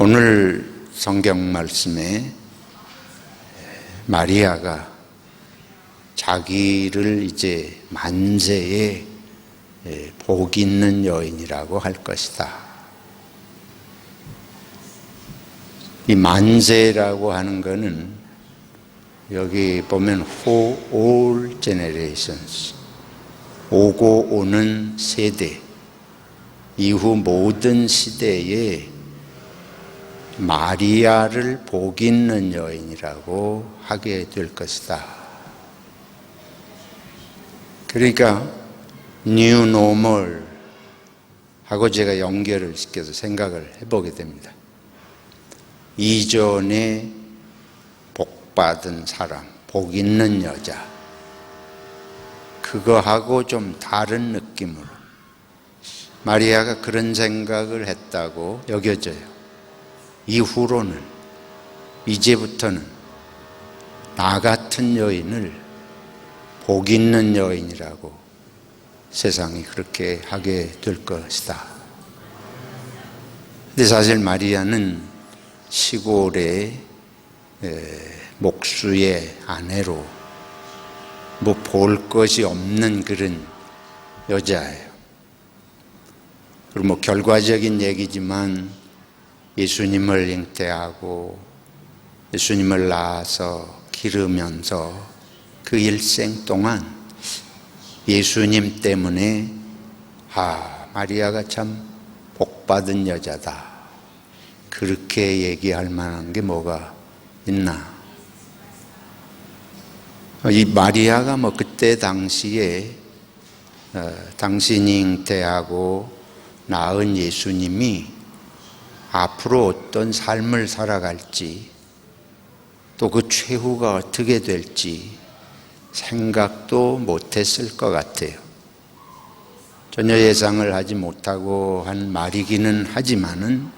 오늘 성경 말씀에 마리아가 자기를 이제 만세의 복 있는 여인이라고 할 것이다. 이 만세라고 하는 것은 여기 보면 for all generations, 오고 오는 세대, 이후 모든 시대에 마리아를 복 있는 여인이라고 하게 될 것이다. 그러니까 New Normal 하고 제가 연결을 시켜서 생각을 해보게 됩니다. 이전에 복받은 사람, 복 있는 여자, 그거하고 좀 다른 느낌으로 마리아가 그런 생각을 했다고 여겨져요. 이후로는, 이제부터는 나 같은 여인을 복 있는 여인이라고 세상이 그렇게 하게 될 것이다. 근데 사실 마리아는 시골의 목수의 아내로 뭐 볼 것이 없는 그런 여자예요. 그리고 뭐 결과적인 얘기지만 예수님을 잉태하고 예수님을 낳아서 기르면서 그 일생 동안 예수님 때문에 마리아가 참 복받은 여자다, 그렇게 얘기할 만한 게 뭐가 있나. 이 마리아가 뭐 그때 당시에 당신이 잉태하고 낳은 예수님이 앞으로 어떤 삶을 살아갈지, 또 그 최후가 어떻게 될지 생각도 못했을 것 같아요. 전혀 예상을 하지 못하고 한 말이기는 하지만은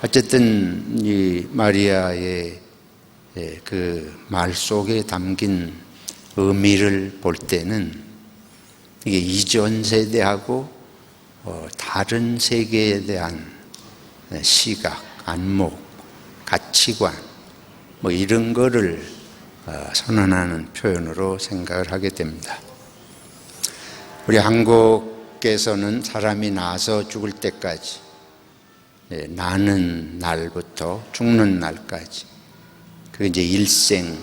어쨌든 이 마리아의 그 말 속에 담긴 의미를 볼 때는 이게 이전 세대하고 다른 세계에 대한 시각, 안목, 가치관 뭐 이런 거를 선언하는 표현으로 생각을 하게 됩니다. 우리 한국에서는 사람이 나서 죽을 때까지, 나는 날부터 죽는 날까지, 그 이제 일생의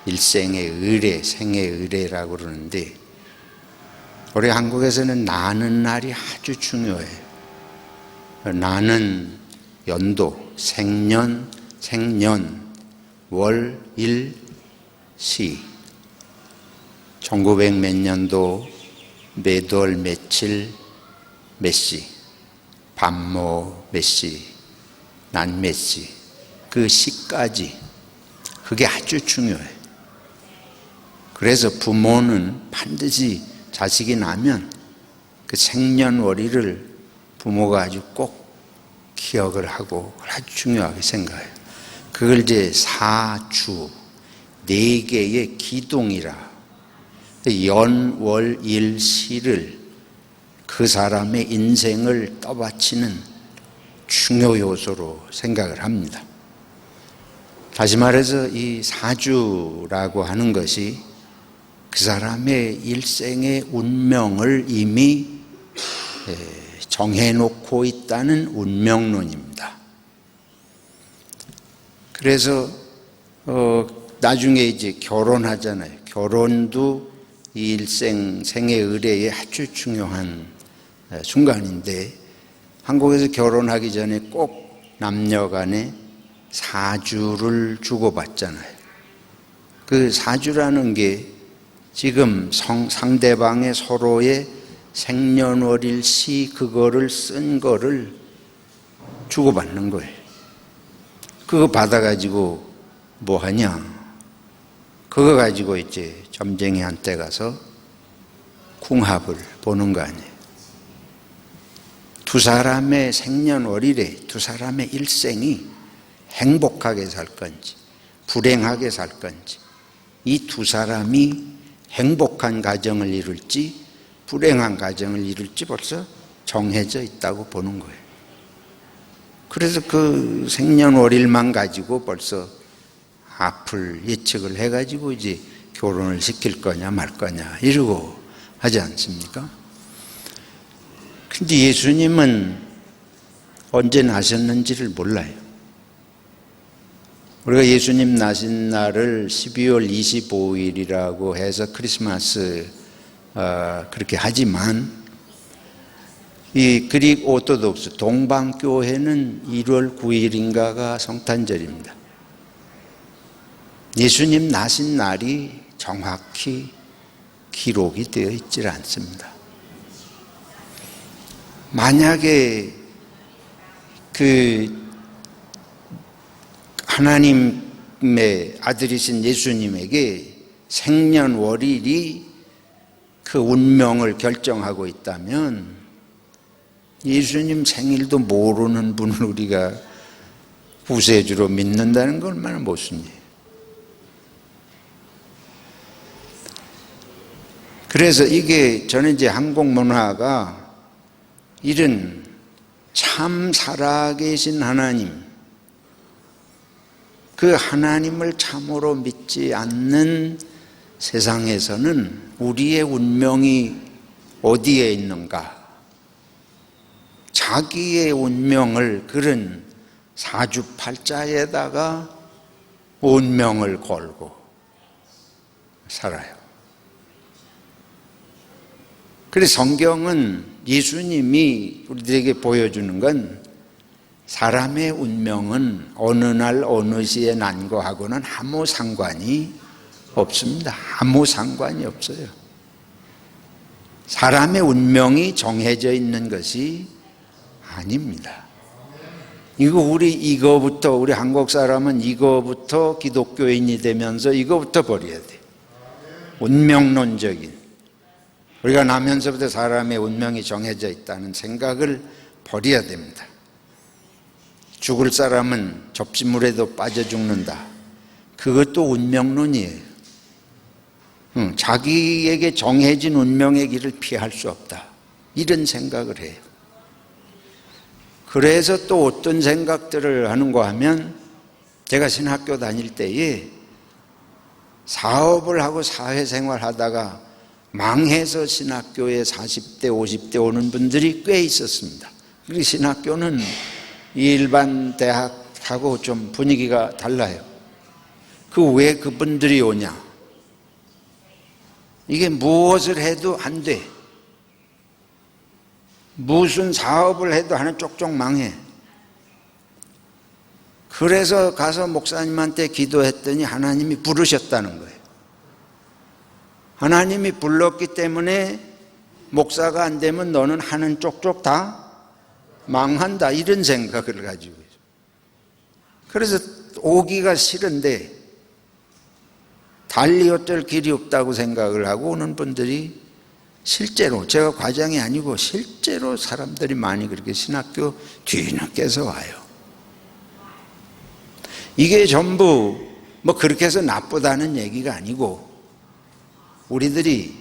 의례, 생의 의례라고 그러는데, 우리 한국에서는 나는 날이 아주 중요해요. 나는 연도, 생년, 월, 일, 시, 1900 몇 년도 몇 월 며칠 몇 시, 밤모 몇 시, 난 몇 시, 그 시까지, 그게 아주 중요해요. 그래서 부모는 반드시 자식이 나면 그 생년월일을 부모가 아주 꼭 기억을 하고 아주 중요하게 생각해요. 그걸 이제 사주, 4개의 기둥이라, 연, 월, 일, 시를 그 사람의 인생을 떠받치는 중요 요소로 생각을 합니다. 다시 말해서 이 사주라고 하는 것이 그 사람의 일생의 운명을 이미 정해놓고 있다는 운명론입니다. 그래서 나중에 이제 결혼하잖아요. 결혼도 이 일생 생의 의례에 아주 중요한 순간인데, 한국에서 결혼하기 전에 꼭 남녀 간에 사주를 주고받잖아요. 그 사주라는 게 지금 상대방의 서로의 생년월일 시 그거를 쓴 거를 주고받는 거예요. 그거 받아가지고 뭐 하냐? 그거 가지고 이제 점쟁이한테 가서 궁합을 보는 거 아니에요. 두 사람의 생년월일에 두 사람의 일생이 행복하게 살 건지 불행하게 살 건지, 이 두 사람이 행복한 가정을 이룰지 불행한 가정을 이룰지 벌써 정해져 있다고 보는 거예요. 그래서 그 생년월일만 가지고 벌써 앞을 예측을 해가지고 이제 결혼을 시킬 거냐 말 거냐 이러고 하지 않습니까? 근데 예수님은 언제 나셨는지를 몰라요. 우리가 예수님 나신 날을 12월 25일이라고 해서 크리스마스 그렇게 하지만 이 그릭 오토독스 동방교회는 1월 9일인가가 성탄절입니다. 예수님 나신 날이 정확히 기록이 되어 있질 않습니다. 만약에 그 하나님의 아들이신 예수님에게 생년월일이 그 운명을 결정하고 있다면 예수님 생일도 모르는 분을 우리가 구세주로 믿는다는 건 얼마나 모순이에요. 그래서 이게 저는 이제 한국 문화가 이런 참 살아계신 하나님, 그 하나님을 참으로 믿지 않는 세상에서는 우리의 운명이 어디에 있는가? 자기의 운명을 그런 사주팔자에다가 운명을 걸고 살아요. 그래서 성경은 예수님이 우리들에게 보여주는 건 사람의 운명은 어느 날 어느 시에 난 거하고는 아무 상관이 없습니다. 아무 상관이 없어요. 사람의 운명이 정해져 있는 것이 아닙니다. 우리 한국 사람은 이거부터 기독교인이 되면서 이거부터 버려야 돼. 운명론적인. 우리가 나면서부터 사람의 운명이 정해져 있다는 생각을 버려야 됩니다. 죽을 사람은 접시물에도 빠져 죽는다. 그것도 운명론이에요. 자기에게 정해진 운명의 길을 피할 수 없다. 이런 생각을 해요. 그래서 또 어떤 생각들을 하는가 하면 제가 신학교 다닐 때에 사업을 하고 사회생활 하다가 망해서 신학교에 40대, 50대 오는 분들이 꽤 있었습니다. 그리고 신학교는 일반 대학하고 좀 분위기가 달라요. 왜 그분들이 오냐? 이게 무엇을 해도 안 돼. 무슨 사업을 해도 하나 쪽쪽 망해. 그래서 가서 목사님한테 기도했더니 하나님이 부르셨다는 거예요. 하나님이 불렀기 때문에 목사가 안 되면 너는 하는 쪽쪽 다 망한다. 이런 생각을 가지고 있어요. 그래서 오기가 싫은데 달리 어쩔 길이 없다고 생각을 하고 오는 분들이 실제로, 제가 과장이 아니고 실제로 사람들이 많이 그렇게 신학교 뒤늦게서 와요. 이게 전부 그렇게 해서 나쁘다는 얘기가 아니고 우리들이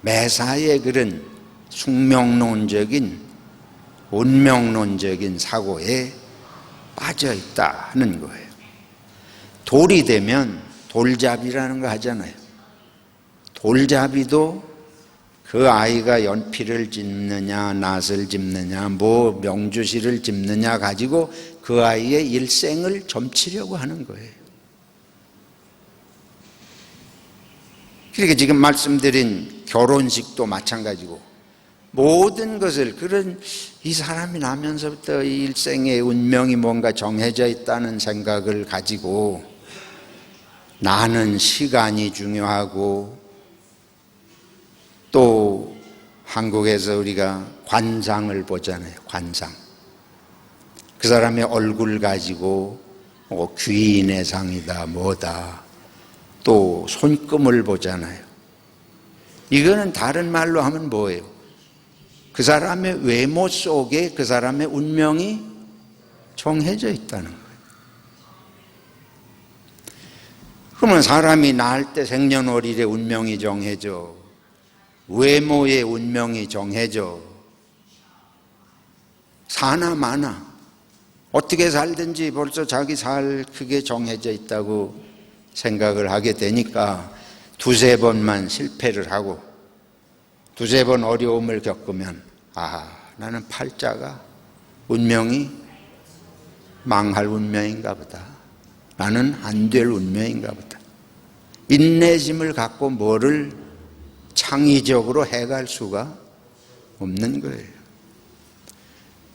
매사에 그런 숙명론적인 운명론적인 사고에 빠져 있다는 거예요. 돌이 되면 돌잡이라는 거 하잖아요. 돌잡이도 그 아이가 연필을 짚느냐 낫을 짚느냐 명주실을 짚느냐 가지고 그 아이의 일생을 점치려고 하는 거예요. 그러니까 지금 말씀드린 결혼식도 마찬가지고 모든 것을 이 사람이 나면서부터 이 일생의 운명이 뭔가 정해져 있다는 생각을 가지고 나는 시간이 중요하고 또 한국에서 우리가 관상을 보잖아요. 관상. 그 사람의 얼굴 가지고 귀인의 상이다 뭐다. 또 손금을 보잖아요. 이거는 다른 말로 하면 뭐예요? 그 사람의 외모 속에 그 사람의 운명이 정해져 있다는 거예요. 그러면 사람이 낳을 때 생년월일의 운명이 정해져, 외모의 운명이 정해져, 사나 마나 어떻게 살든지 벌써 자기 살 그게 정해져 있다고 생각을 하게 되니까 두세 번만 실패를 하고 두세 번 어려움을 겪으면 나는 팔자가 운명이 망할 운명인가 보다. 나는 안 될 운명인가 보다. 인내심을 갖고 뭐를 창의적으로 해갈 수가 없는 거예요.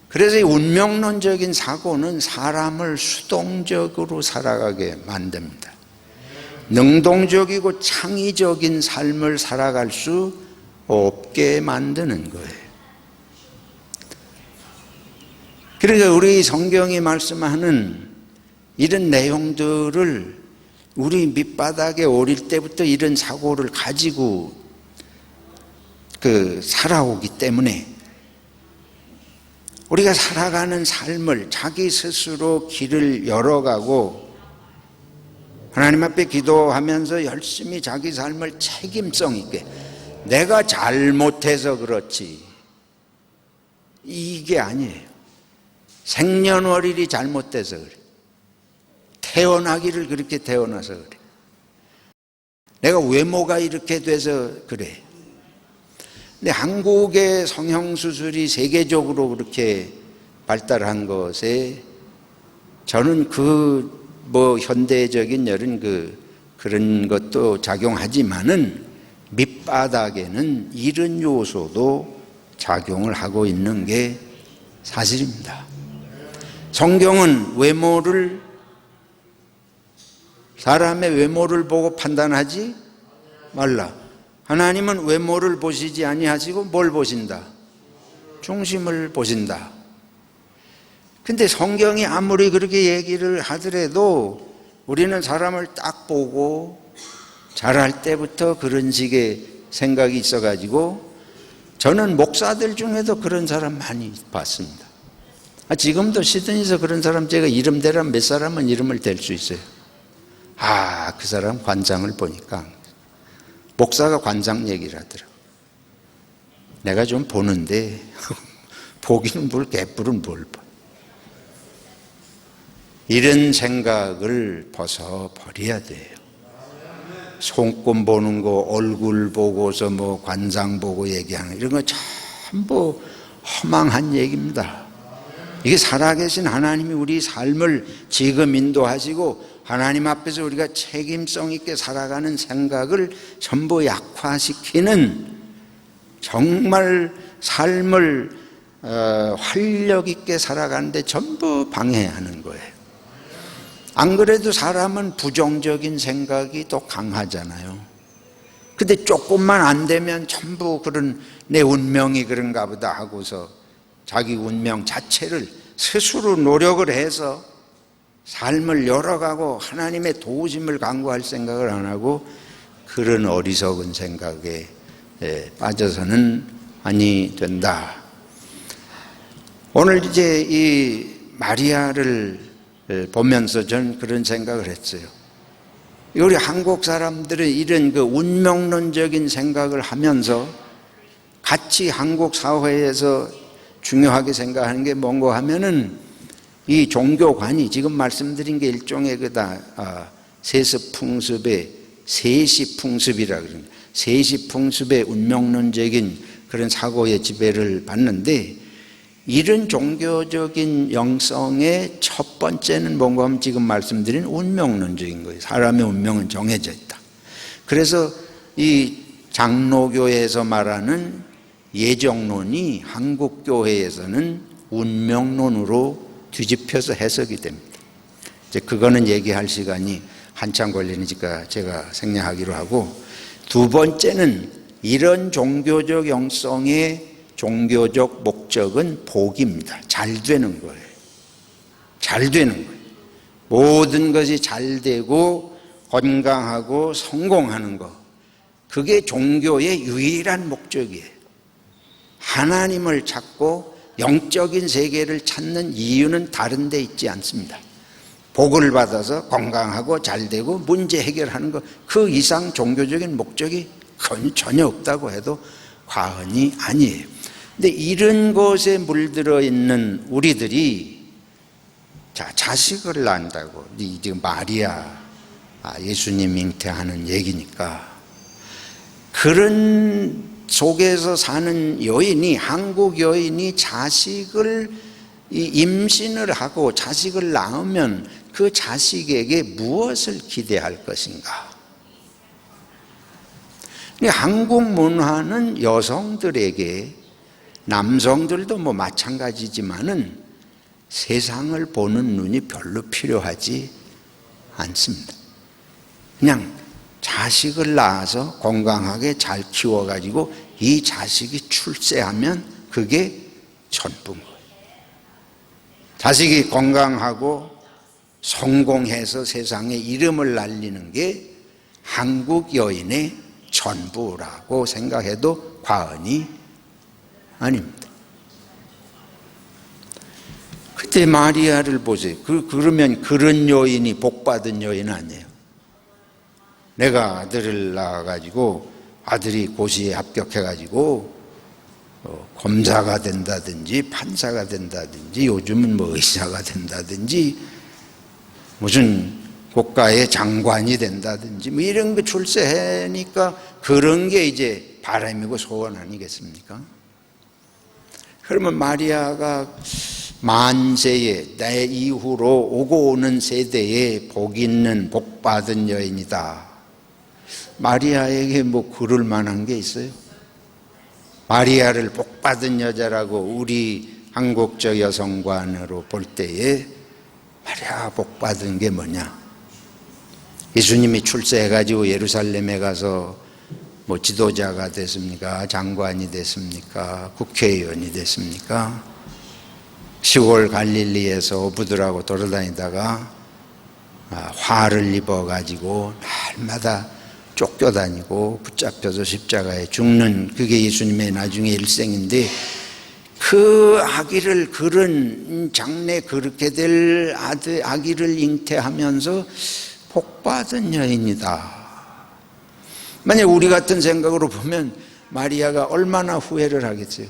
그래서 이 운명론적인 사고는 사람을 수동적으로 살아가게 만듭니다. 능동적이고 창의적인 삶을 살아갈 수 없게 만드는 거예요. 그러니까 우리 성경이 말씀하는 이런 내용들을 우리 밑바닥에 어릴 때부터 이런 사고를 가지고 살아오기 때문에 우리가 살아가는 삶을 자기 스스로 길을 열어가고 하나님 앞에 기도하면서 열심히 자기 삶을 책임성 있게 내가 잘못해서 그렇지 이게 아니에요. 생년월일이 잘못돼서 그래. 태어나기를 그렇게 태어나서 그래. 내가 외모가 이렇게 돼서 그래. 근데 한국의 성형수술이 세계적으로 그렇게 발달한 것에 저는 현대적인 그런 것도 작용하지만은 밑바닥에는 이런 요소도 작용을 하고 있는 게 사실입니다. 성경은 사람의 외모를 보고 판단하지 말라. 하나님은 외모를 보시지 아니하시고 뭘 보신다? 중심을 보신다. 근데 성경이 아무리 그렇게 얘기를 하더라도 우리는 사람을 딱 보고 자랄 때부터 그런 식의 생각이 있어가지고 저는 목사들 중에도 그런 사람 많이 봤습니다. 지금도 시드니에서 그런 사람 제가 이름 대라면 몇 사람은 이름을 댈 수 있어요. 그 사람 관장을 보니까 목사가 관장 얘기를 하더라고. 내가 좀 보는데 보기는 뭘 개뿔은 뭘 봐. 이런 생각을 벗어버려야 돼요. 손금 보는 거, 얼굴 보고서 관장 보고 얘기하는 이런 거 전부 허망한 얘기입니다. 이게 살아계신 하나님이 우리 삶을 지금 인도하시고 하나님 앞에서 우리가 책임성 있게 살아가는 생각을 전부 약화시키는 정말 삶을 활력 있게 살아가는데 전부 방해하는 거예요. 안 그래도 사람은 부정적인 생각이 또 강하잖아요. 근데 조금만 안 되면 전부 내 운명이 그런가 보다 하고서 자기 운명 자체를 스스로 노력을 해서 삶을 열어가고 하나님의 도우심을 간구할 생각을 안 하고 그런 어리석은 생각에 빠져서는 아니 된다. 오늘 이제 이 마리아를 보면서 저는 그런 생각을 했어요. 우리 한국 사람들은 이런 운명론적인 생각을 하면서 같이 한국 사회에서 중요하게 생각하는 게 뭔가 하면은 이 종교관이 지금 말씀드린 게 일종의 세습풍습의 세시풍습이라 그럽니다. 세시풍습의 운명론적인 그런 사고의 지배를 받는데 이런 종교적인 영성의 첫 번째는 뭔가 하면 지금 말씀드린 운명론적인 거예요. 사람의 운명은 정해져 있다. 그래서 이 장로교에서 말하는 예정론이 한국교회에서는 운명론으로 뒤집혀서 해석이 됩니다. 이제 그거는 얘기할 시간이 한참 걸리니까 제가 생략하기로 하고, 두 번째는 이런 종교적 영성의 종교적 목적은 복입니다. 잘 되는 거예요. 잘 되는 거예요. 모든 것이 잘 되고 건강하고 성공하는 것, 그게 종교의 유일한 목적이에요. 하나님을 찾고 영적인 세계를 찾는 이유는 다른 데 있지 않습니다. 복을 받아서 건강하고 잘 되고 문제 해결하는 것, 그 이상 종교적인 목적이 전혀 없다고 해도 과언이 아니에요. 근데 이런 것에 물들어 있는 우리들이 자, 자식을 낳는다고. 지금 마리아, 예수님 잉태하는 얘기니까. 그런 속에서 사는 여인이, 한국 여인이 자식을 임신을 하고 자식을 낳으면 그 자식에게 무엇을 기대할 것인가? 한국 문화는 여성들에게, 남성들도 뭐 마찬가지지만은 세상을 보는 눈이 별로 필요하지 않습니다. 그냥 자식을 낳아서 건강하게 잘 키워가지고 이 자식이 출세하면 그게 전부인 거예요. 자식이 건강하고 성공해서 세상에 이름을 날리는 게 한국 여인의 전부라고 생각해도 과언이 아닙니다. 그때 마리아를 보세요. 그러면 그런 여인이 복받은 여인 아니에요. 내가 아들을 낳아가지고 아들이 고시에 합격해가지고 검사가 된다든지 판사가 된다든지 요즘은 뭐 의사가 된다든지 무슨 국가의 장관이 된다든지 뭐 이런 거 출세하니까 그런 게 이제 바람이고 소원 아니겠습니까? 그러면 마리아가 만세에 내 이후로 오고 오는 세대에 복 있는 복받은 여인이다. 마리아에게 뭐 그럴 만한 게 있어요? 마리아를 복받은 여자라고 우리 한국적 여성관으로 볼 때에 마리아 복받은 게 뭐냐? 예수님이 출세해가지고 예루살렘에 가서 뭐 지도자가 됐습니까? 장관이 됐습니까? 국회의원이 됐습니까? 시골 갈릴리에서 어부들하고 돌아다니다가 화를 입어가지고 날마다 쫓겨다니고 붙잡혀서 십자가에 죽는 그게 예수님의 나중에 일생인데 그 아기를 그런 장래 그렇게 될 아기를 잉태하면서 복받은 여인이다. 만약 우리 같은 생각으로 보면 마리아가 얼마나 후회를 하겠어요.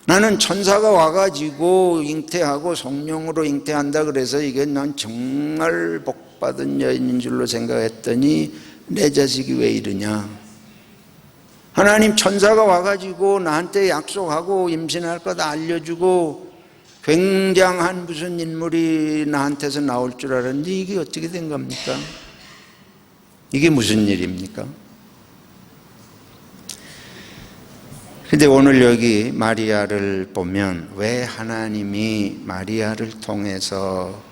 나는 천사가 와가지고 잉태하고 성령으로 잉태한다 그래서 이게 난 정말 복받은 여인인 줄로 생각했더니 내 자식이 왜 이러냐. 하나님 천사가 와가지고 나한테 약속하고 임신할 거 다 알려주고 굉장한 무슨 인물이 나한테서 나올 줄 알았는데 이게 어떻게 된 겁니까? 이게 무슨 일입니까? 근데 오늘 여기 마리아를 보면 왜 하나님이 마리아를 통해서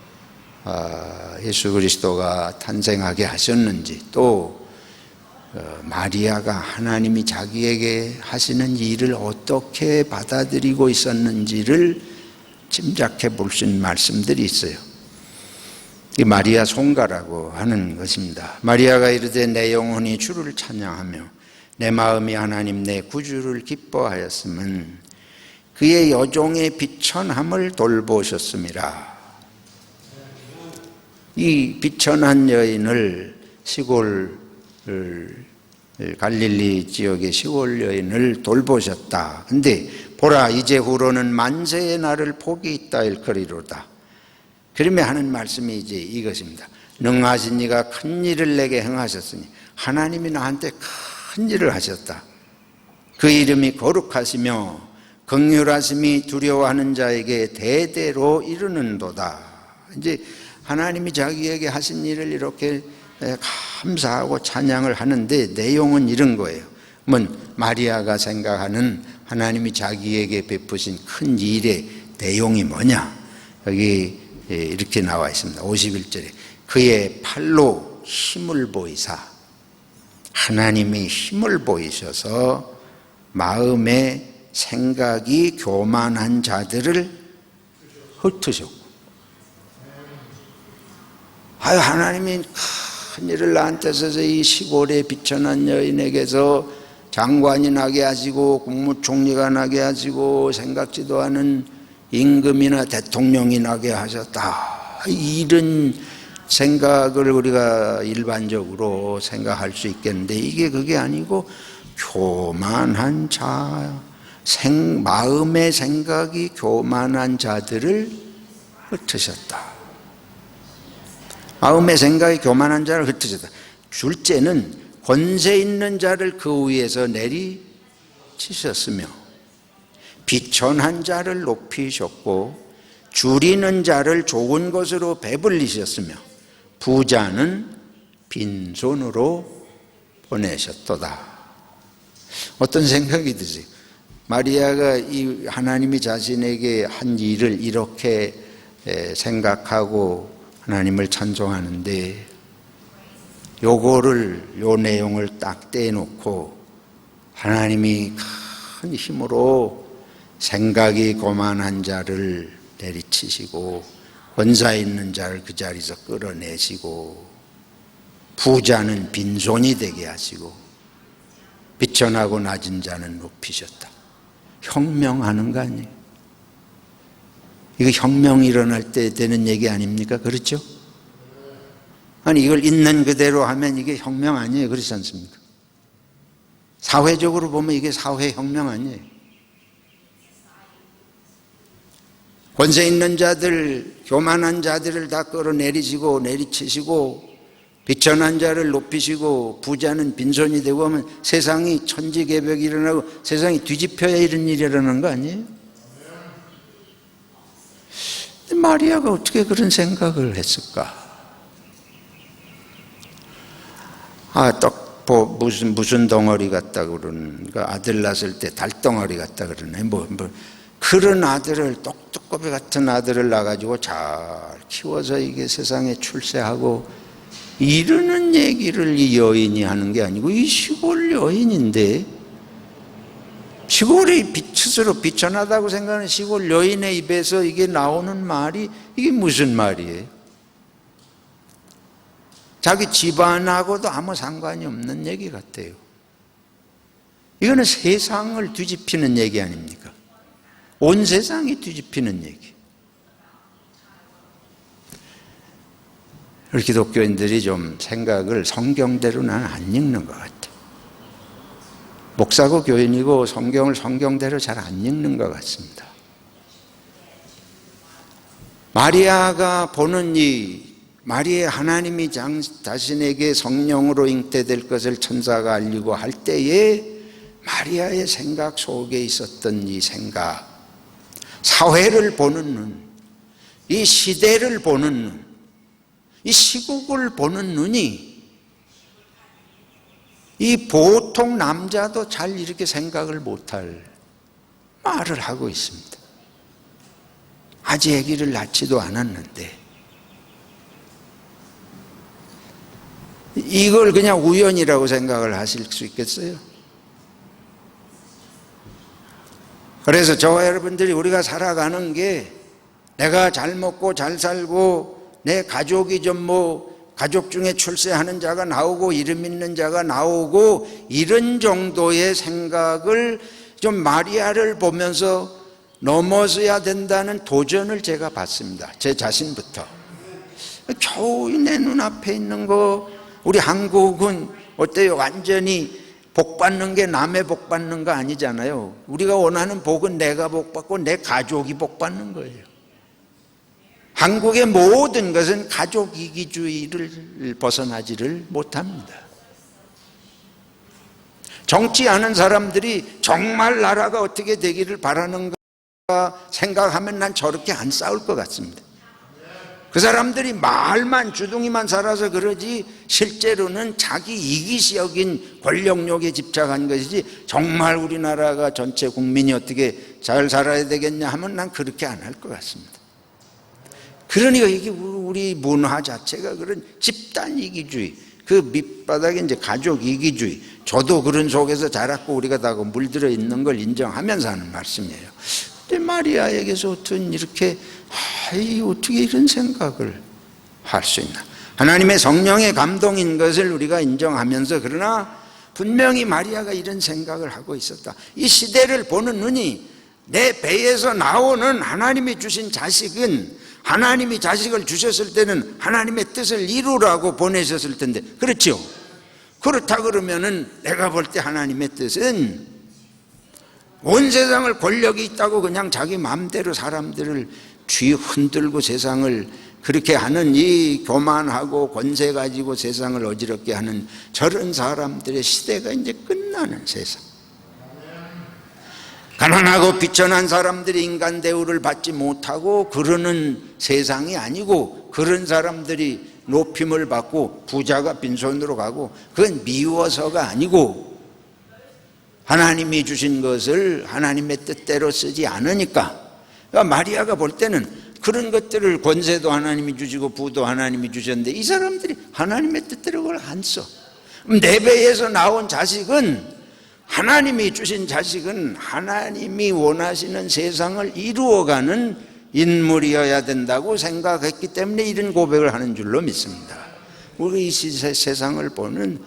예수 그리스도가 탄생하게 하셨는지 또 마리아가 하나님이 자기에게 하시는 일을 어떻게 받아들이고 있었는지를 짐작해 볼 수 있는 말씀들이 있어요. 이 마리아 송가라고 하는 것입니다. 마리아가 이르되 내 영혼이 주를 찬양하며 내 마음이 하나님 내 구주를 기뻐하였음은 그의 여종의 비천함을 돌보셨음이라. 이 비천한 여인을 시골 갈릴리 지역의 시골 여인을 돌보셨다. 근데 보라 이제후로는 만세의 날을 복이 있다 일거리로다. 그러면 하는 말씀이 이제 이것입니다. 능하신 이가 큰 일을 내게 행하셨으니 하나님이 나한테 큰 일을 하셨다. 그 이름이 거룩하시며 긍휼하심이 두려워하는 자에게 대대로 이르는도다. 이제 하나님이 자기에게 하신 일을 이렇게 감사하고 찬양을 하는데 내용은 이런 거예요. 마리아가 생각하는 하나님이 자기에게 베푸신 큰 일의 내용이 뭐냐? 여기 이렇게 나와 있습니다. 51절에 그의 팔로 힘을 보이사, 하나님이 힘을 보이셔서 마음의 생각이 교만한 자들을 흩으셨고, 하나님이 큰 일을 나한테 써서 이 시골의 비천한 여인에게서 장관이 나게 하시고 국무총리가 나게 하시고 생각지도 않은 임금이나 대통령이 나게 하셨다. 이런 생각을 우리가 일반적으로 생각할 수 있겠는데 이게 그게 아니고 교만한 자, 마음의 생각이 교만한 자들을 흩으셨다. 마음의 생각이 교만한 자를 흩으셨다. 둘째는 권세 있는 자를 그 위에서 내리치셨으며 비천한 자를 높이셨고 줄이는 자를 좋은 것으로 배불리셨으며 부자는 빈손으로 보내셨도다. 어떤 생각이 드세요? 마리아가 이 하나님이 자신에게 한 일을 이렇게 생각하고 하나님을 찬송하는데 요 내용을 딱 떼놓고 하나님이 큰 힘으로 생각이 고만한 자를 내리치시고 권사 있는 자를 그 자리에서 끌어내시고 부자는 빈손이 되게 하시고 비천하고 낮은 자는 높이셨다. 혁명하는 거 아니에요? 이거 혁명이 일어날 때 되는 얘기 아닙니까? 그렇죠? 아니 이걸 있는 그대로 하면 이게 혁명 아니에요? 그렇지 않습니까? 사회적으로 보면 이게 사회혁명 아니에요? 권세 있는 자들, 교만한 자들을 다 끌어내리시고 내리치시고 비천한 자를 높이시고 부자는 빈손이 되고 하면 세상이 천지개벽이 일어나고 세상이 뒤집혀야 이런 일이 일어나는 거 아니에요? 마리아가 어떻게 그런 생각을 했을까? 무슨 덩어리 같다 그러는, 아들 낳았을 때 달덩어리 같다 그러네. 그런 아들을, 똑똑고비 같은 아들을 낳아가지고 잘 키워서 이게 세상에 출세하고 이러는 얘기를 이 여인이 하는 게 아니고 이 시골 여인인데, 시골이 스스로 비천하다고 생각하는 시골 여인의 입에서 이게 나오는 말이 이게 무슨 말이에요? 자기 집안하고도 아무 상관이 없는 얘기 같아요. 이거는 세상을 뒤집히는 얘기 아닙니까? 온 세상이 뒤집히는 얘기. 우리 기독교인들이 좀 생각을 성경대로 나는 안 읽는 것 같아요. 목사고 교인이고 성경을 성경대로 잘 안 읽는 것 같습니다. 마리아가 보는 마리아 하나님이 자신에게 성령으로 잉태될 것을 천사가 알리고 할 때에 마리아의 생각 속에 있었던 이 생각, 사회를 보는 눈, 이 시대를 보는 눈, 이 시국을 보는 눈이 이 보통 남자도 잘 이렇게 생각을 못할 말을 하고 있습니다. 아직 아기를 낳지도 않았는데 이걸 그냥 우연이라고 생각을 하실 수 있겠어요? 그래서 저와 여러분들이 우리가 살아가는 게 내가 잘 먹고 잘 살고 내 가족이 가족 중에 출세하는 자가 나오고 이름 있는 자가 나오고 이런 정도의 생각을 좀 마리아를 보면서 넘어서야 된다는 도전을 제가 받습니다. 제 자신부터. 겨우 내 눈앞에 있는 거, 우리 한국은 어때요? 완전히 복 받는 게 남의 복 받는 거 아니잖아요. 우리가 원하는 복은 내가 복 받고 내 가족이 복 받는 거예요. 한국의 모든 것은 가족 이기주의를 벗어나지를 못합니다. 정치하는 사람들이 정말 나라가 어떻게 되기를 바라는가 생각하면 난 저렇게 안 싸울 것 같습니다. 그 사람들이 말만 주둥이만 살아서 그러지 실제로는 자기 이기적인 권력욕에 집착한 것이지 정말 우리나라가 전체 국민이 어떻게 잘 살아야 되겠냐 하면 난 그렇게 안 할 것 같습니다. 그러니까 이게 우리 문화 자체가 그런 집단 이기주의, 그 밑바닥에 이제 가족 이기주의, 저도 그런 속에서 자랐고 우리가 다 물들어 있는 걸 인정하면서 하는 말씀이에요. 근데 마리아에게서 어떻게 이런 생각을 할 수 있나? 하나님의 성령의 감동인 것을 우리가 인정하면서, 그러나 분명히 마리아가 이런 생각을 하고 있었다. 이 시대를 보는 눈이, 내 배에서 나오는 하나님이 주신 자식은, 하나님이 자식을 주셨을 때는 하나님의 뜻을 이루라고 보내셨을 텐데, 그렇죠? 그렇다 그러면은 내가 볼 때 하나님의 뜻은 온 세상을 권력이 있다고 그냥 자기 마음대로 사람들을 쥐 흔들고 세상을 그렇게 하는 이 교만하고 권세 가지고 세상을 어지럽게 하는 저런 사람들의 시대가 이제 끝나는 세상. 가난하고 비천한 사람들이 인간 대우를 받지 못하고 그러는 세상이 아니고, 그런 사람들이 높임을 받고 부자가 빈손으로 가고, 그건 미워서가 아니고 하나님이 주신 것을 하나님의 뜻대로 쓰지 않으니까. 그러니까 마리아가 볼 때는 그런 것들을, 권세도 하나님이 주시고 부도 하나님이 주셨는데 이 사람들이 하나님의 뜻대로 그걸 안 써. 내 배에서 나온 자식은, 하나님이 주신 자식은 하나님이 원하시는 세상을 이루어가는 인물이어야 된다고 생각했기 때문에 이런 고백을 하는 줄로 믿습니다. 우리가 이 세상을 보는,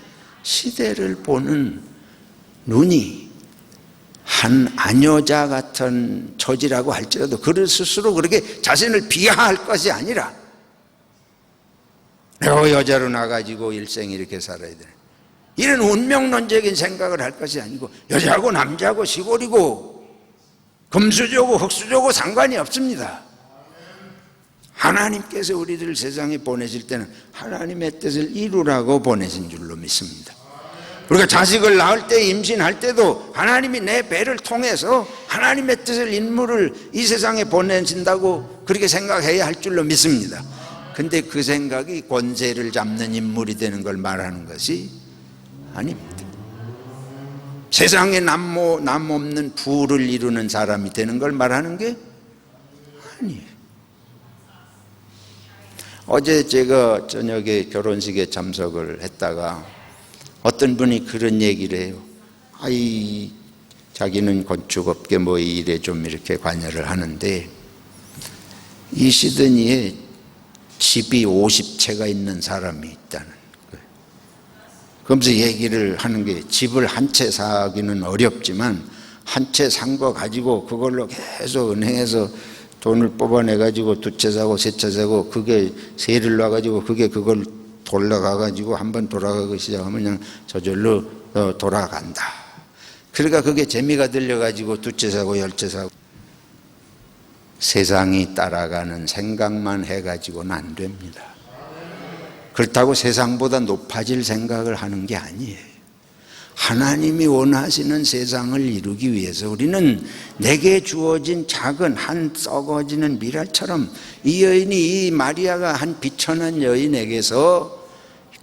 시대를 보는 눈이 한 아녀자 같은 처지라고 할지라도 그를 스스로 그렇게 자신을 비하할 것이 아니라, 내가 여자로 나가지고 일생 이렇게 살아야 돼, 이런 운명론적인 생각을 할 것이 아니고, 여자고 남자고 시골이고 금수저고 흙수저고 상관이 없습니다. 하나님께서 우리들을 세상에 보내실 때는 하나님의 뜻을 이루라고 보내신 줄로 믿습니다. 우리가 자식을 낳을 때, 임신할 때도 하나님이 내 배를 통해서 하나님의 뜻을, 인물을 이 세상에 보내신다고 그렇게 생각해야 할 줄로 믿습니다. 근데 그 생각이 권세를 잡는 인물이 되는 걸 말하는 것이 아닙니다. 세상에 남 없는 부를 이루는 사람이 되는 걸 말하는 게 아니에요. 어제 제가 저녁에 결혼식에 참석을 했다가 어떤 분이 그런 얘기를 해요. 자기는 건축업계 뭐 일에 좀 이렇게 관여를 하는데 이 시드니에 집이 50채가 있는 사람이 있다는 거예요. 그러면서 얘기를 하는 게, 집을 한 채 사기는 어렵지만 한 채 산 거 가지고 그걸로 계속 은행에서 돈을 뽑아내 가지고 두 채 사고 세 채 사고, 그게 세를 놔 가지고 그걸 돌아가 가지고 한번 돌아가기 시작하면 그냥 저절로 돌아간다. 그러니까 그게 재미가 들려 가지고 두 채 사고 열 채 사고, 세상이 따라가는 생각만 해 가지고는 안 됩니다. 그렇다고 세상보다 높아질 생각을 하는 게 아니에요. 하나님이 원하시는 세상을 이루기 위해서 우리는 내게 주어진 작은 한 썩어지는 미랄처럼, 이 여인이, 이 마리아가 한 비천한 여인에게서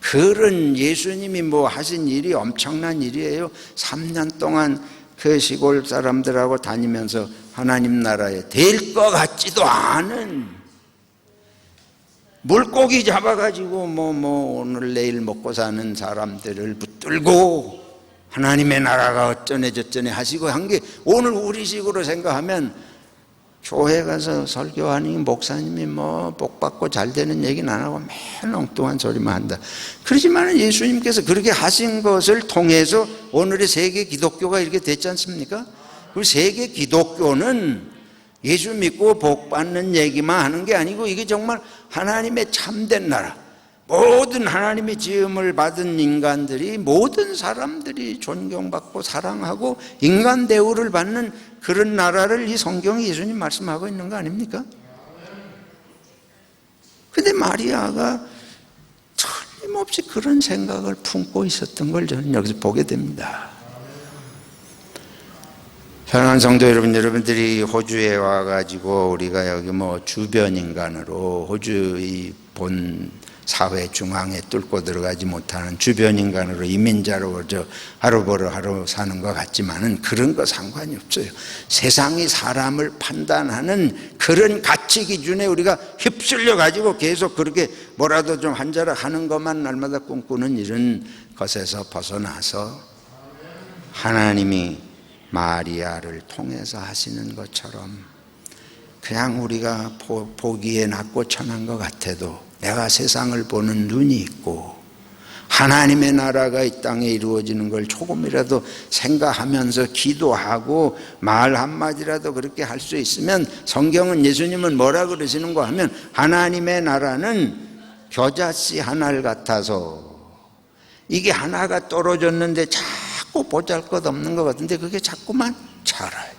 그런, 예수님이 뭐 하신 일이 엄청난 일이에요. 3년 동안 그 시골 사람들하고 다니면서 하나님 나라에 될 것 같지도 않은 물고기 잡아가지고 오늘 내일 먹고 사는 사람들을 붙들고 하나님의 나라가 어쩌네 저쩌네 하시고 한 게, 오늘 우리식으로 생각하면 교회 가서 설교하니 목사님이 뭐 복받고 잘 되는 얘기는 안 하고 매일 엉뚱한 소리만 한다. 그렇지만 예수님께서 그렇게 하신 것을 통해서 오늘의 세계 기독교가 이렇게 됐지 않습니까? 그 세계 기독교는 예수 믿고 복 받는 얘기만 하는 게 아니고, 이게 정말 하나님의 참된 나라, 모든 하나님의 지음을 받은 인간들이, 모든 사람들이 존경받고 사랑하고 인간 대우를 받는 그런 나라를 이 성경이, 예수님 말씀하고 있는 거 아닙니까? 근데 마리아가 틀림없이 그런 생각을 품고 있었던 걸 저는 여기서 보게 됩니다. 사랑하는 성도 여러분, 여러분들이 호주에 와가지고 우리가 여기 뭐 주변 인간으로, 호주의 본 사회 중앙에 뚫고 들어가지 못하는 주변 인간으로, 이민자로 하루 사는 것 같지만은 그런 거 상관이 없어요. 세상이 사람을 판단하는 그런 가치 기준에 우리가 휩쓸려 가지고 계속 그렇게 뭐라도 좀 한 자락 하는 것만 날마다 꿈꾸는 이런 것에서 벗어나서 하나님이 마리아를 통해서 하시는 것처럼, 그냥 우리가 보기에 낮고 천한 것 같아도 내가 세상을 보는 눈이 있고 하나님의 나라가 이 땅에 이루어지는 걸 조금이라도 생각하면서 기도하고 말 한마디라도 그렇게 할 수 있으면, 성경은, 예수님은 뭐라 그러시는가 하면, 하나님의 나라는 겨자씨 하나를 같아서, 이게 하나가 떨어졌는데 자꾸 보잘것없는 것 같은데 그게 자꾸만 자라요.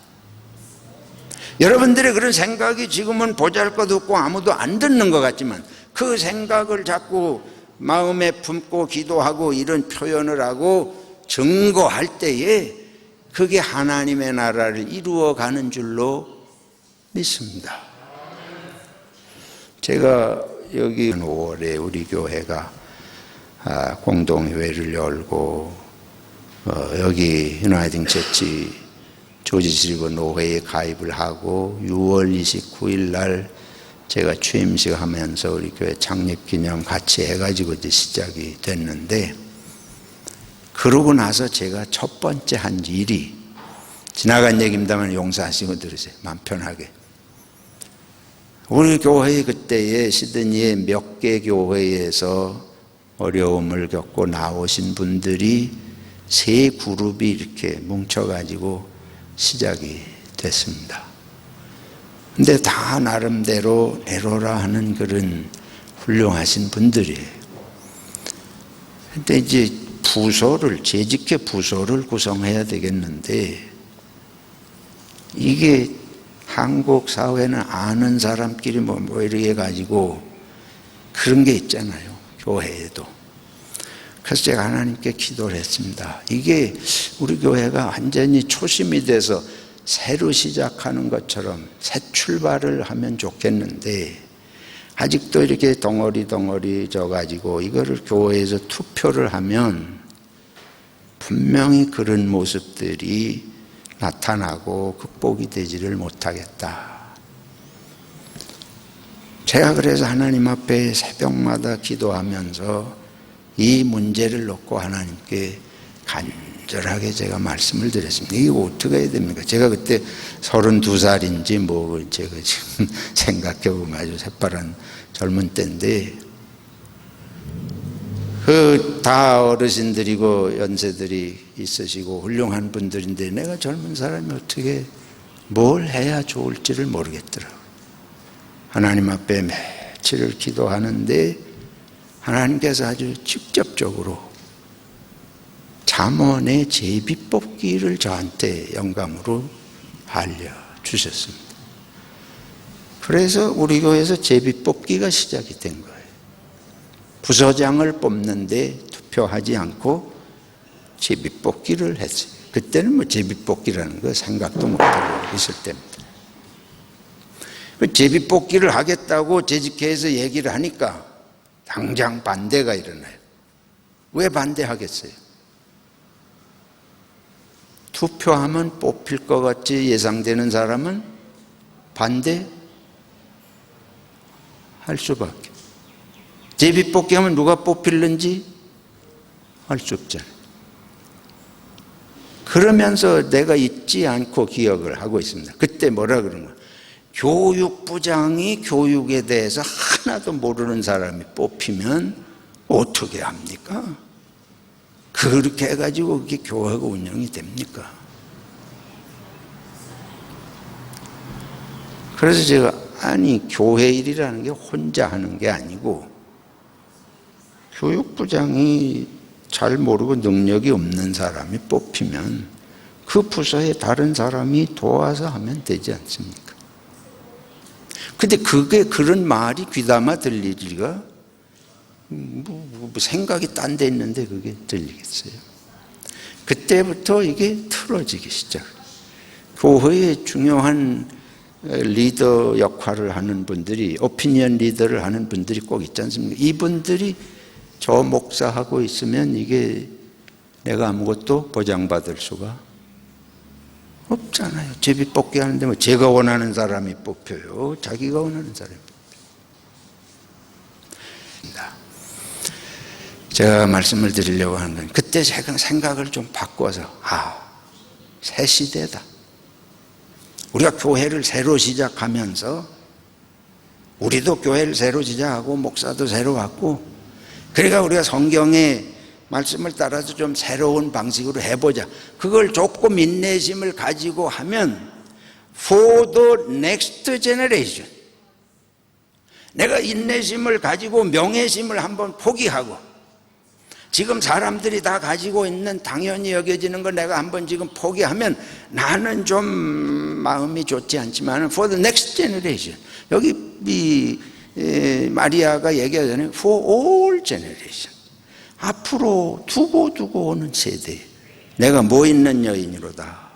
여러분들의 그런 생각이 지금은 보잘것없고 아무도 안 듣는 것 같지만 그 생각을 자꾸 마음에 품고 기도하고 이런 표현을 하고 증거할 때에 그게 하나님의 나라를 이루어가는 줄로 믿습니다. 제가 여기 5월에 우리 교회가 공동회를 열고 여기 유나이팅 처치 조지실버 노회에 가입을 하고 6월 29일 날 제가 취임식 하면서 우리 교회 창립기념 같이 해가지고 이제 시작이 됐는데, 그러고 나서 제가 첫 번째 한 일이, 지나간 얘기입니다만 용서하시고 들으세요. 마음 편하게. 우리 교회 그때에 시드니의 몇 개 교회에서 어려움을 겪고 나오신 분들이 세 그룹이 이렇게 뭉쳐가지고 시작이 됐습니다. 근데 다 나름대로 내로라 하는 그런 훌륭하신 분들이에요. 근데 이제 부서를, 재직회 부서를 구성해야 되겠는데, 이게 한국 사회는 아는 사람끼리 뭐 이렇게 해가지고 그런 게 있잖아요, 교회에도. 그래서 제가 하나님께 기도를 했습니다. 이게 우리 교회가 완전히 초심이 돼서 새로 시작하는 것처럼 새 출발을 하면 좋겠는데, 아직도 이렇게 덩어리 져가지고 이거를 교회에서 투표를 하면 분명히 그런 모습들이 나타나고 극복이 되지를 못하겠다. 제가 그래서 하나님 앞에 새벽마다 기도하면서 이 문제를 놓고 하나님께 간절하게 제가 말씀을 드렸습니다. 이게 어떻게 해야 됩니까? 제가 그때 32살인지 뭐 제가 지금 생각해보면 아주 새파란 젊은 때인데, 그 다 어르신들이고 연세들이 있으시고 훌륭한 분들인데 내가 젊은 사람이 어떻게 뭘 해야 좋을지를 모르겠더라고요. 하나님 앞에 며칠을 기도하는데 하나님께서 아주 직접적으로 잠언의 제비뽑기를 저한테 영감으로 알려주셨습니다. 그래서 우리 교회에서 제비뽑기가 시작이 된 거예요. 부서장을 뽑는데 투표하지 않고 제비뽑기를 했어요. 그때는 뭐 제비뽑기라는 거 생각도 못하고 있을 때입니다. 제비뽑기를 하겠다고 재직회에서 얘기를 하니까 당장 반대가 일어나요. 왜 반대하겠어요? 투표하면 뽑힐 것 같이 예상되는 사람은 반대할 수밖에. 제비뽑기 하면 누가 뽑힐는지 알 수 없잖아요. 그러면서 내가 잊지 않고 기억을 하고 있습니다. 그때 뭐라 그러는 거야? 교육부장이 교육에 대해서 하나도 모르는 사람이 뽑히면 어떻게 합니까? 그렇게 해가지고 그게 교회가 운영이 됩니까? 그래서 제가 아니 교회 일이라는 게 혼자 하는 게 아니고 교육부장이 잘 모르고 능력이 없는 사람이 뽑히면 그 부서에 다른 사람이 도와서 하면 되지 않습니까? 근데 그게 그런 말이 귀담아 들릴 리가 생각이 딴 데 있는데 그게 들리겠어요? 그때부터 이게 틀어지기 시작. 교회의 중요한 리더 역할을 하는 분들이, 오피니언 리더를 하는 분들이 꼭 있지 않습니까? 이분들이 저 목사하고 있으면 이게 내가 아무것도 보장받을 수가 없잖아요. 제비뽑기 하는데 뭐 제가 원하는 사람이 뽑혀요? 자기가 원하는 사람이 뽑힙니다. 제가 말씀을 드리려고 하는 건 그때 제가 생각을 좀 바꿔서 새 시대다. 우리가 교회를 새로 시작하면서 우리도 교회를 새로 시작하고 목사도 새로 받고, 그러니까 우리가 성경의 말씀을 따라서 좀 새로운 방식으로 해보자. 그걸 조금 인내심을 가지고 하면 for the next generation, 내가 인내심을 가지고 명예심을 한번 포기하고 지금 사람들이 다 가지고 있는 당연히 여겨지는 거 내가 한번 지금 포기하면 나는 좀 마음이 좋지 않지만 for the next generation, 여기 마리아가 얘기하잖아요. for all generation, 앞으로 두고 오는 세대에 내가 뭐 있는 여인이로다,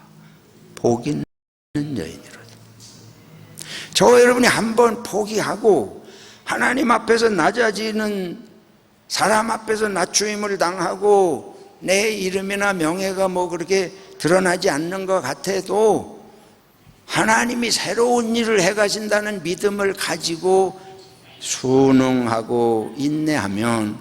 복 있는 여인이로다. 저 여러분이 한번 포기하고 하나님 앞에서 낮아지는, 사람 앞에서 낮추임을 당하고 내 이름이나 명예가 뭐 그렇게 드러나지 않는 것 같아도 하나님이 새로운 일을 해가신다는 믿음을 가지고 순응하고 인내하면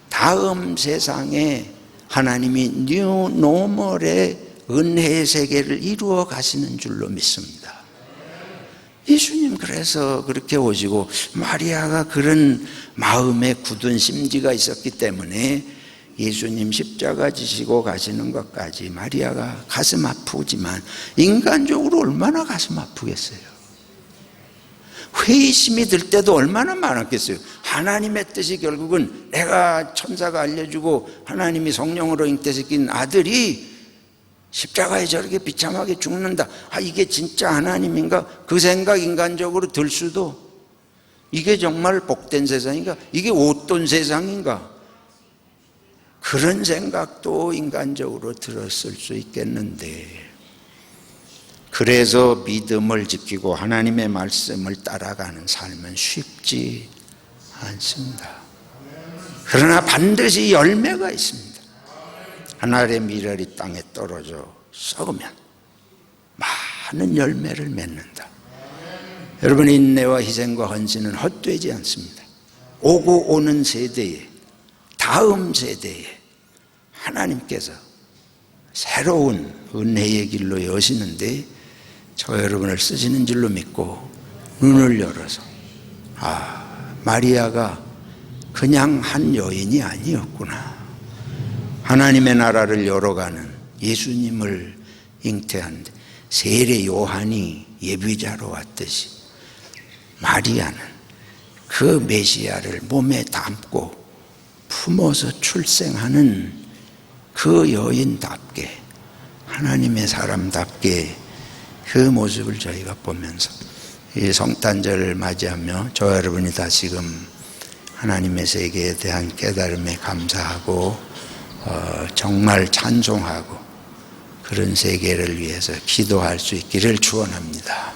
다음 세상에 하나님이 뉴 노멀의 은혜의 세계를 이루어 가시는 줄로 믿습니다. 예수님 그래서 그렇게 오시고, 마리아가 그런 마음에 굳은 심지가 있었기 때문에 예수님 십자가 지시고 가시는 것까지 마리아가 가슴 아프지만 인간적으로 얼마나 가슴 아프겠어요. 회의심이 들 때도 얼마나 많았겠어요. 하나님의 뜻이 결국은 내가 천사가 알려주고 하나님이 성령으로 잉태시킨 아들이 십자가에 저렇게 비참하게 죽는다, 이게 진짜 하나님인가? 그 생각 인간적으로 들 수도, 이게 정말 복된 세상인가? 이게 옷돈 세상인가? 그런 생각도 인간적으로 들었을 수 있겠는데, 그래서 믿음을 지키고 하나님의 말씀을 따라가는 삶은 쉽지 않습니다. 그러나 반드시 열매가 있습니다. 하늘의 밀알이 땅에 떨어져 썩으면 많은 열매를 맺는다. 여러분의 인내와 희생과 헌신은 헛되지 않습니다. 오고 오는 세대에, 다음 세대에 하나님께서 새로운 은혜의 길로 여시는데 저 여러분을 쓰시는 줄로 믿고 눈을 열어서, 마리아가 그냥 한 여인이 아니었구나, 하나님의 나라를 열어가는 예수님을 잉태한 세례 요한이 예비자로 왔듯이 마리아는 그 메시아를 몸에 담고 품어서 출생하는 그 여인답게, 하나님의 사람답게 그 모습을 저희가 보면서 이 성탄절을 맞이하며 저 여러분이 다시금 하나님의 세계에 대한 깨달음에 감사하고 정말 찬송하고 그런 세계를 위해서 기도할 수 있기를 축원합니다.